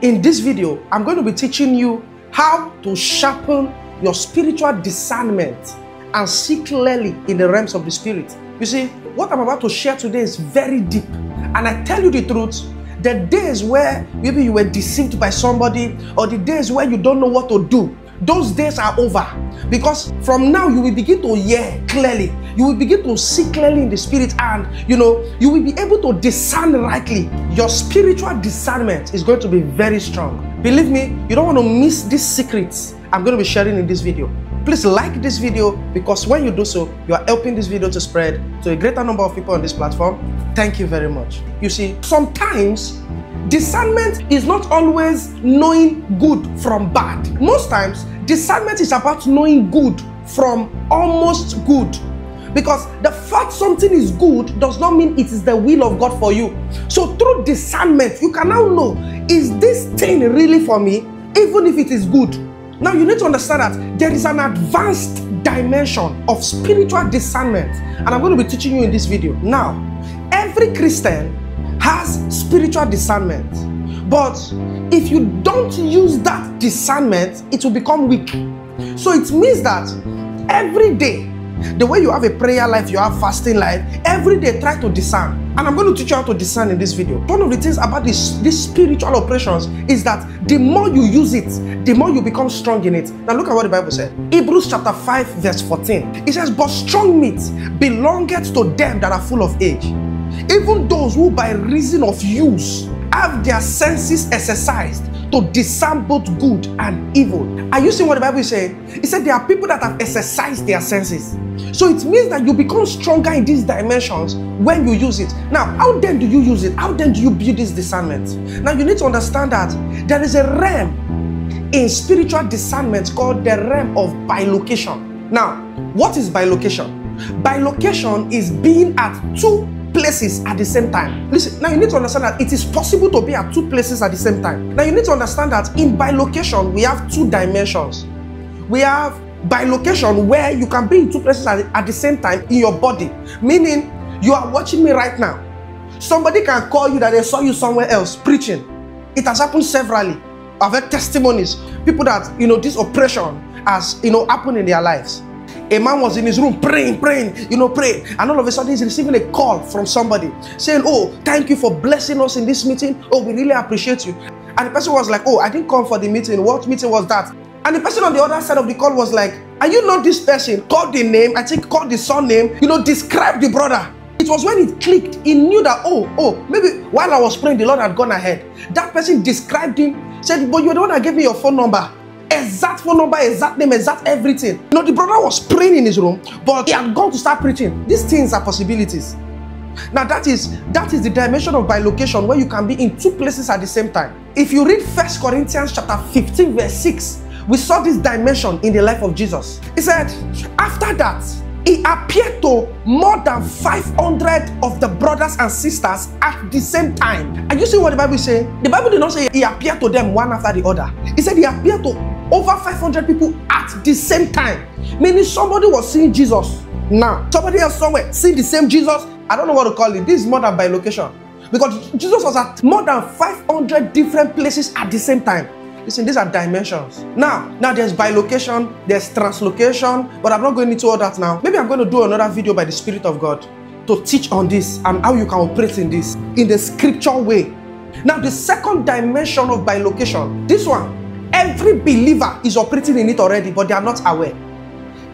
In this video, I'm going to be teaching you how to sharpen your spiritual discernment and see clearly in the realms of the spirit. You see, what I'm about to share today is very deep. And I tell you the truth, the days where maybe you were deceived by somebody, or the days where you don't know what to do, those days are over. Because from now you will begin to hear clearly. You will begin to see clearly in the spirit, and you will be able to discern rightly. Your spiritual discernment is going to be very strong. Believe me, you don't want to miss these secrets I'm going to be sharing in this video. Please like this video, because when you do so, you are helping this video to spread to a greater number of people on this platform. Thank you very much. You see, sometimes discernment is not always knowing good from bad. Most times, discernment is about knowing good from almost good. Because the fact something is good does not mean it is the will of God for you. So through discernment, you can now know, is this thing really for me, even if it is good? Now you need to understand that there is an advanced dimension of spiritual discernment, and I'm going to be teaching you in this video. Now, every Christian has spiritual discernment, but if you don't use that discernment, it will become weak. So it means that every day, the way you have a prayer life, you have fasting life, every day try to discern. And I'm going to teach you how to discern in this video. One of the things about these spiritual operations is that the more you use it, the more you become strong in it. Now look at what the Bible said. Hebrews chapter 5 verse 14. It says, but strong meat belongeth to them that are full of age, even those who by reason of use have their senses exercised to discern both good and evil. Are you seeing what the Bible is saying? It said there are people that have exercised their senses. So it means that you become stronger in these dimensions when you use it. Now, how then do you use it? How then do you build this discernment? Now, you need to understand that there is a realm in spiritual discernment called the realm of bilocation. Now, what is bilocation? Bilocation is being at two places at the same time. Listen, now you need to understand that it is possible to be at two places at the same time. Now you need to understand that in bilocation, we have two dimensions. We have bilocation where you can be in two places at the same time in your body. Meaning, you are watching me right now. Somebody can call you that they saw you somewhere else preaching. It has happened severally. I've heard testimonies. People that, this oppression has, happened in their lives. A man was in his room praying, praying, and all of a sudden he's receiving a call from somebody saying, oh, thank you for blessing us in this meeting. Oh, we really appreciate you. And the person was like, oh, I didn't come for the meeting. What meeting was that? And the person on the other side of the call was like, are you not this person? Called the name, I think called the surname, described the brother. It was when it clicked, he knew that, oh, maybe while I was praying, the Lord had gone ahead. That person described him, said, but you're the one that gave me your phone number. Exact phone number, exact name, exact everything. The brother was praying in his room, but he had gone to start preaching. These things are possibilities. Now that is the dimension of bilocation, where you can be in two places at the same time. If you read 1 Corinthians chapter 15 verse 6, we saw this dimension in the life of Jesus. He said, after that, he appeared to more than 500 of the brothers and sisters at the same time. Are you seeing what the Bible is saying? The Bible did not say he appeared to them one after the other. He said he appeared to over 500 people at the same time. Meaning somebody was seeing Jesus now. Somebody else somewhere seeing the same Jesus. I don't know what to call it. This is more than bilocation. Because Jesus was at more than 500 different places at the same time. Listen, these are dimensions. Now there's bilocation, there's translocation, but I'm not going into all that now. Maybe I'm going to do another video by the Spirit of God to teach on this and how you can operate in this in the scriptural way. Now, the second dimension of bilocation, this one, every believer is operating in it already, but they are not aware.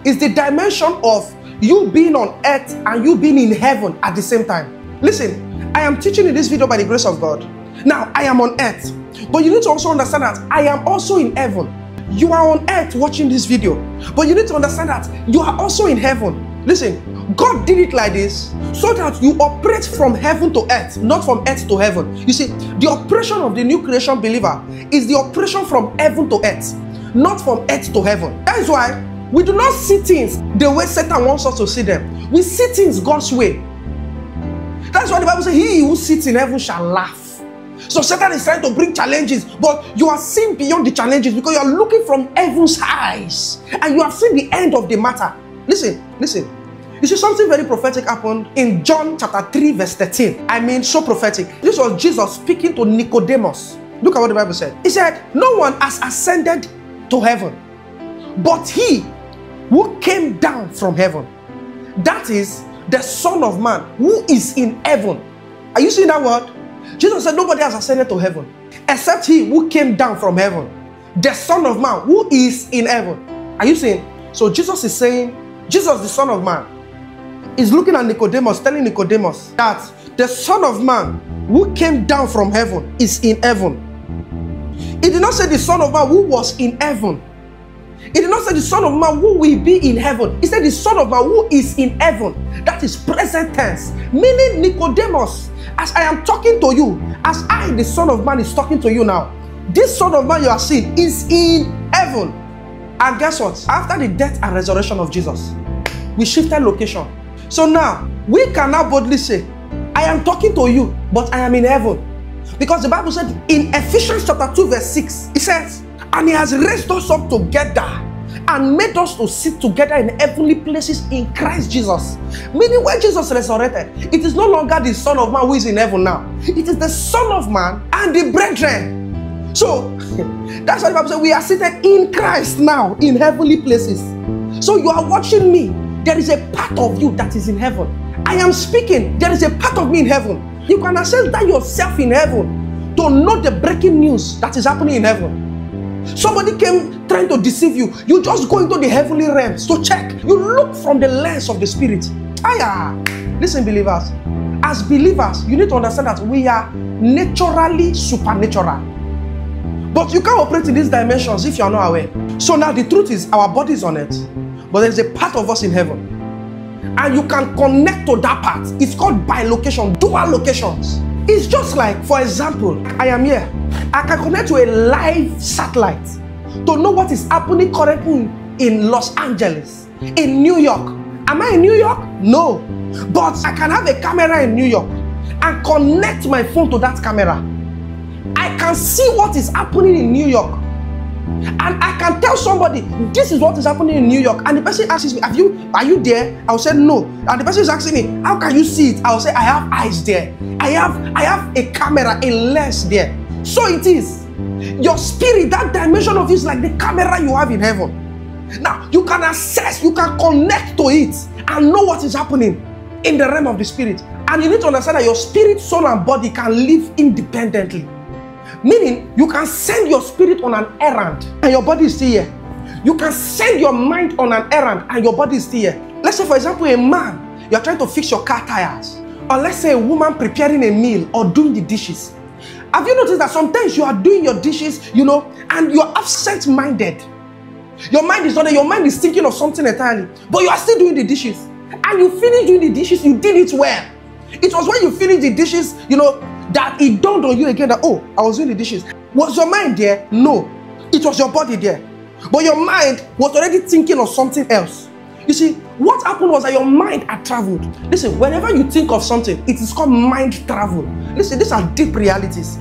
It's the dimension of you being on earth and you being in heaven at the same time. Listen, I am teaching in this video by the grace of God. Now, I am on earth, but you need to also understand that I am also in heaven. You are on earth watching this video, but you need to understand that you are also in heaven. Listen, God did it like this so that you operate from heaven to earth, not from earth to heaven. You see, the operation of the new creation believer is the operation from heaven to earth, not from earth to heaven. That is why we do not see things the way Satan wants us to see them. We see things God's way. That's why the Bible says, he who sits in heaven shall laugh. So Satan is trying to bring challenges, but you are seeing beyond the challenges because you are looking from heaven's eyes and you have seen the end of the matter. Listen. You see, something very prophetic happened in John chapter 3 verse 13. I mean, so prophetic. This was Jesus speaking to Nicodemus. Look at what the Bible said. It said, no one has ascended to heaven, but he who came down from heaven. That is the Son of Man who is in heaven. Are you seeing that word? Jesus said nobody has ascended to heaven except he who came down from heaven. The Son of Man who is in heaven. Are you seeing? So Jesus is saying, Jesus the Son of Man is looking at Nicodemus, telling Nicodemus that the Son of Man who came down from heaven is in heaven. He did not say the Son of Man who was in heaven. He did not say the Son of Man who will be in heaven. He said the Son of Man who is in heaven. That is present tense. Meaning Nicodemus, as I am talking to you, as I, the Son of Man, is talking to you now, this Son of Man you are seeing is in heaven. And guess what? After the death and resurrection of Jesus, we shifted location. So now, we can now boldly say, I am talking to you, but I am in heaven. Because the Bible said in Ephesians chapter 2 verse 6, it says, and he has raised us up together and made us to sit together in heavenly places in Christ Jesus. Meaning when Jesus resurrected, it is no longer the Son of Man who is in heaven now. It is the Son of Man and the brethren. So, that's why the Bible says we are seated in Christ now in heavenly places. So you are watching me. There is a part of you that is in heaven. I am speaking. There is a part of me in heaven. You can access that yourself in heaven to know the breaking news that is happening in heaven. Somebody came trying to deceive you. You just go into the heavenly realms to check. You look from the lens of the Spirit. Listen, believers. As believers, you need to understand that we are naturally supernatural. But you can't operate in these dimensions if you are not aware. So now the truth is our body is on earth, but there is a part of us in heaven. And you can connect to that part. It's called bilocation, dual locations. It's just like, for example, I am here. I can connect to a live satellite to know what is happening currently in Los Angeles, in New York. Am I in New York? No. But I can have a camera in New York and connect my phone to that camera. I can see what is happening in New York. And I can tell somebody, this is what is happening in New York. And the person asks me, are you there? I will say no. And the person is asking me, how can you see it? I will say, I have eyes there. I have a camera, a lens there. So it is. Your spirit, that dimension of you is like the camera you have in heaven. Now, you can access, you can connect to it and know what is happening in the realm of the spirit. And you need to understand that your spirit, soul, and body can live independently. Meaning, you can send your spirit on an errand and your body is still here. You can send your mind on an errand and your body is still here. Let's say, for example, a man, you are trying to fix your car tires. Or let's say a woman preparing a meal or doing the dishes. Have you noticed that sometimes you are doing your dishes, you know, and you are absent-minded? Your mind is not there, your mind is thinking of something entirely, but you are still doing the dishes. And you finish doing the dishes, you did it well. It was when you finished the dishes, you know, that it dawned on you again that, oh, I was doing the dishes. Was your mind there? No. It was your body there. But your mind was already thinking of something else. You see, what happened was that your mind had traveled. Listen, whenever you think of something, it is called mind travel. Listen, these are deep realities.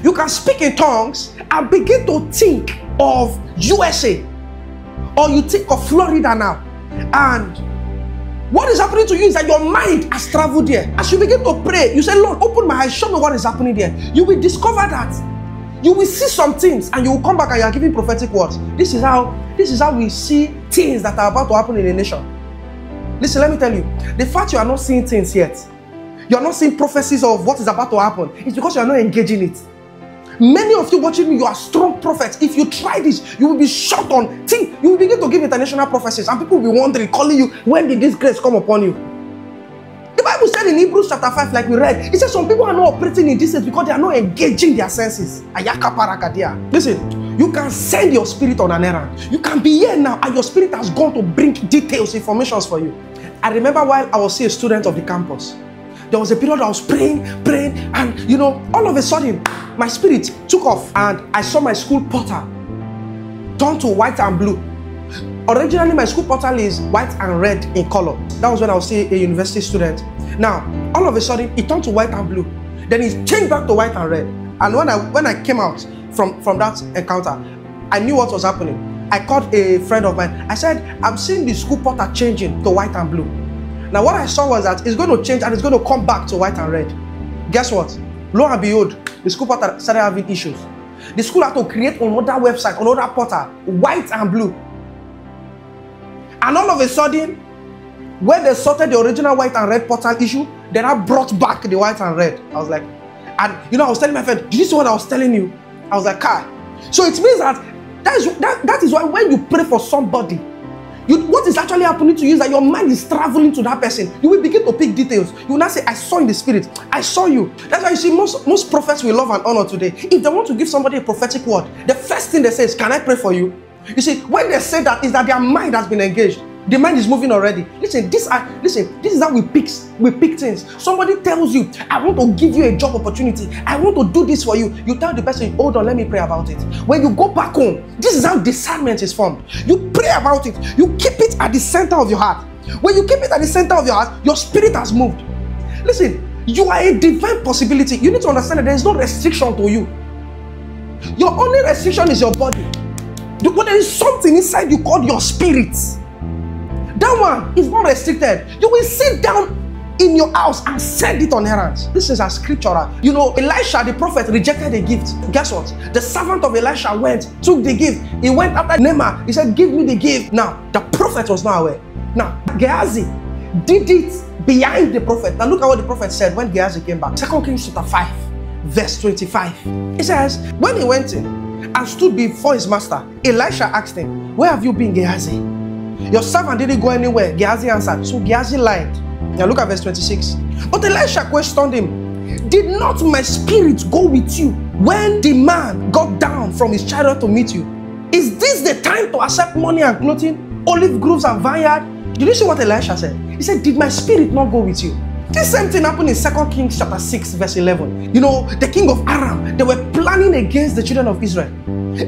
You can speak in tongues and begin to think of USA. Or you think of Florida now. And what is happening to you is that your mind has traveled there. As you begin to pray, you say, Lord, open my eyes, show me what is happening there. You will discover that. You will see some things and you will come back and you are giving prophetic words. This is how we see things that are about to happen in a nation. Listen, let me tell you. The fact you are not seeing things yet, you are not seeing prophecies of what is about to happen, it's because you are not engaging it. Many of you watching me, you are strong prophets. If you try this, you will be shocked on things. You will begin to give international prophecies and people will be wondering, calling you, when did this grace come upon you? The Bible said in Hebrews chapter 5, like we read, it says some people are not operating in this because they are not engaging their senses. Listen, you can send your spirit on an errand. You can be here now and your spirit has gone to bring details, information for you. I remember while I was still a student of the campus, there was a period I was praying, and you know, all of a sudden, my spirit took off and I saw my school portal turn to white and blue. Originally, my school portal is white and red in color. That was when I was still a university student. Now, all of a sudden, it turned to white and blue. Then it changed back to white and red. And when I came out from that encounter, I knew what was happening. I called a friend of mine. I said, I'm seeing the school portal changing to white and blue. Now what I saw was that it's going to change and it's going to come back to white and red. Guess what? Lo and behold, the school portal started having issues. The school had to create another website, another portal, white and blue. And all of a sudden, when they sorted the original white and red portal issue, they now brought back the white and red. I was like, and you know, I was telling my friend, did you see what I was telling you? I was like, Kai. So it means that that is why when you pray for somebody, what is actually happening to you is that your mind is traveling to that person. You will begin to pick details. You will not say, I saw in the spirit. I saw you. That's why you see most prophets we love and honor today. If they want to give somebody a prophetic word, the first thing they say is, can I pray for you? You see, when they say that, is that their mind has been engaged. The mind is moving already. Listen, this is how we pick things. Somebody tells you, I want to give you a job opportunity. I want to do this for you. You tell the person, hold on, let me pray about it. When you go back home, this is how discernment is formed. You pray about it. You keep it at the center of your heart. When you keep it at the center of your heart, your spirit has moved. Listen, you are a divine possibility. You need to understand that there is no restriction to you. Your only restriction is your body. But there is something inside you called your spirit. That one is not restricted. You will sit down in your house and send it on errands. This is a scriptural. You know, Elisha, the prophet, rejected a gift. Guess what? The servant of Elisha took the gift. He went after NAIRA. He said, give me the gift. Now, the prophet was not aware. Now, Gehazi did it behind the prophet. Now, look at what the prophet said when Gehazi came back. 2 Kings chapter 5, verse 25. It says, when he went in and stood before his master, Elisha asked him, where have you been, Gehazi? Your servant didn't go anywhere. Gehazi answered. So Gehazi lied. Now look at verse 26. But Elisha questioned him, did not my spirit go with you when the man got down from his chariot to meet you? Is this the time to accept money and clothing, olive groves and vineyard? Did you see what Elisha said? He said, did my spirit not go with you? This same thing happened in 2 Kings chapter 6 verse 11. You know, the king of Aram, they were planning against the children of Israel.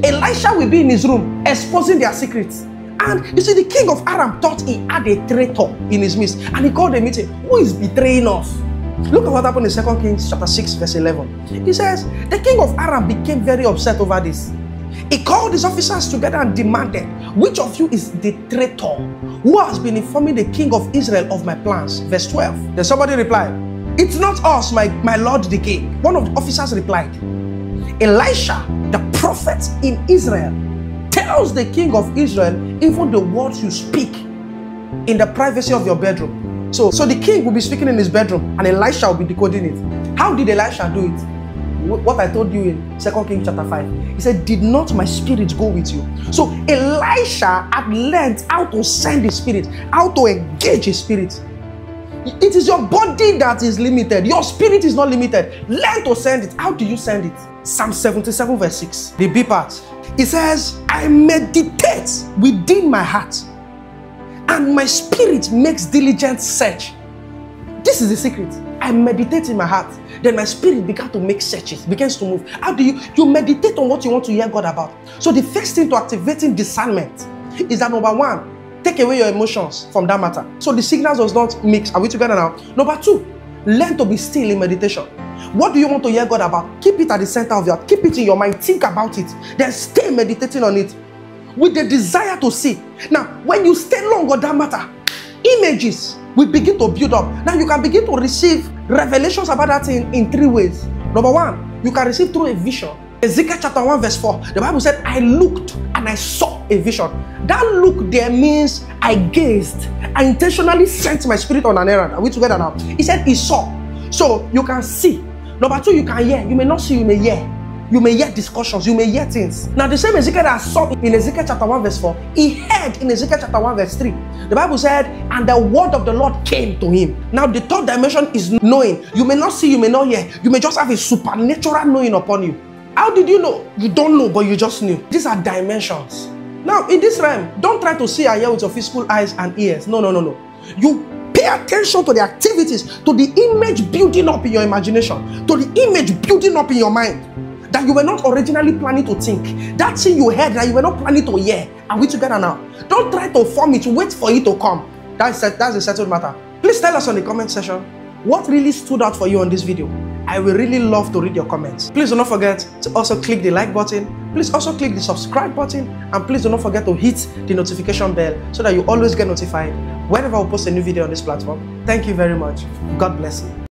Elisha will be in his room exposing their secrets. And you see, the king of Aram thought he had a traitor in his midst. And he called a meeting. Who is betraying us? Look at what happened in 2 Kings chapter 6 verse 11. He says, the king of Aram became very upset over this. He called his officers together and demanded, which of you is the traitor who has been informing the king of Israel of my plans? Verse 12. Then somebody replied, it's not us, my lord the king. One of the officers replied, Elisha, the prophet in Israel, tells the king of Israel even the words you speak in the privacy of your bedroom. So the king will be speaking in his bedroom and Elisha will be decoding it. How did Elisha do it? What I told you in 2 Kings chapter 5. He said, did not my spirit go with you? So Elisha had learned how to send his spirit, how to engage his spirit. It is your body that is limited. Your spirit is not limited. Learn to send it. How do you send it? Psalm 77 verse 6. The B part. It says, I meditate within my heart, and my spirit makes diligent search. This is the secret. I meditate in my heart, then my spirit began to make searches, begins to move. How do you meditate on what you want to hear God about? So the first thing to activating discernment is that number one, take away your emotions from that matter. So the signals does not mix. Are we together now? Number two, learn to be still in meditation. What do you want to hear God about? Keep it at the center of your heart. Keep it in your mind. Think about it. Then stay meditating on it with the desire to see. Now, when you stay long on that matter, images will begin to build up. Now, you can begin to receive revelations about that thing in three ways. Number one, you can receive through a vision. Ezekiel chapter 1 verse 4. The Bible said, I looked and I saw a vision. That look there means I gazed. I intentionally sent my spirit on an errand. Are we together now? He said he saw. So you can see. Number two, you can hear. You may not see, you may hear. You may hear discussions, you may hear things. Now the same Ezekiel that saw in Ezekiel chapter 1 verse 4, he heard in Ezekiel chapter 1 verse 3. The Bible said, and the word of the Lord came to him. Now the third dimension is knowing. You may not see, you may not hear. You may just have a supernatural knowing upon you. How did you know? You don't know, but you just knew. These are dimensions. Now in this realm, don't try to see and hear with your physical eyes and ears. No. You pay attention to the activities, to the image building up in your imagination, to the image building up in your mind that you were not originally planning to think. That thing you heard that you were not planning to hear. Are we together now? Don't try to form it, wait for it to come. That's a settled matter. Please tell us on the comment section what really stood out for you on this video. I will really love to read your comments. Please do not forget to also click the like button. Please also click the subscribe button. And please do not forget to hit the notification bell so that you always get notified whenever I post a new video on this platform. Thank you very much. God bless you.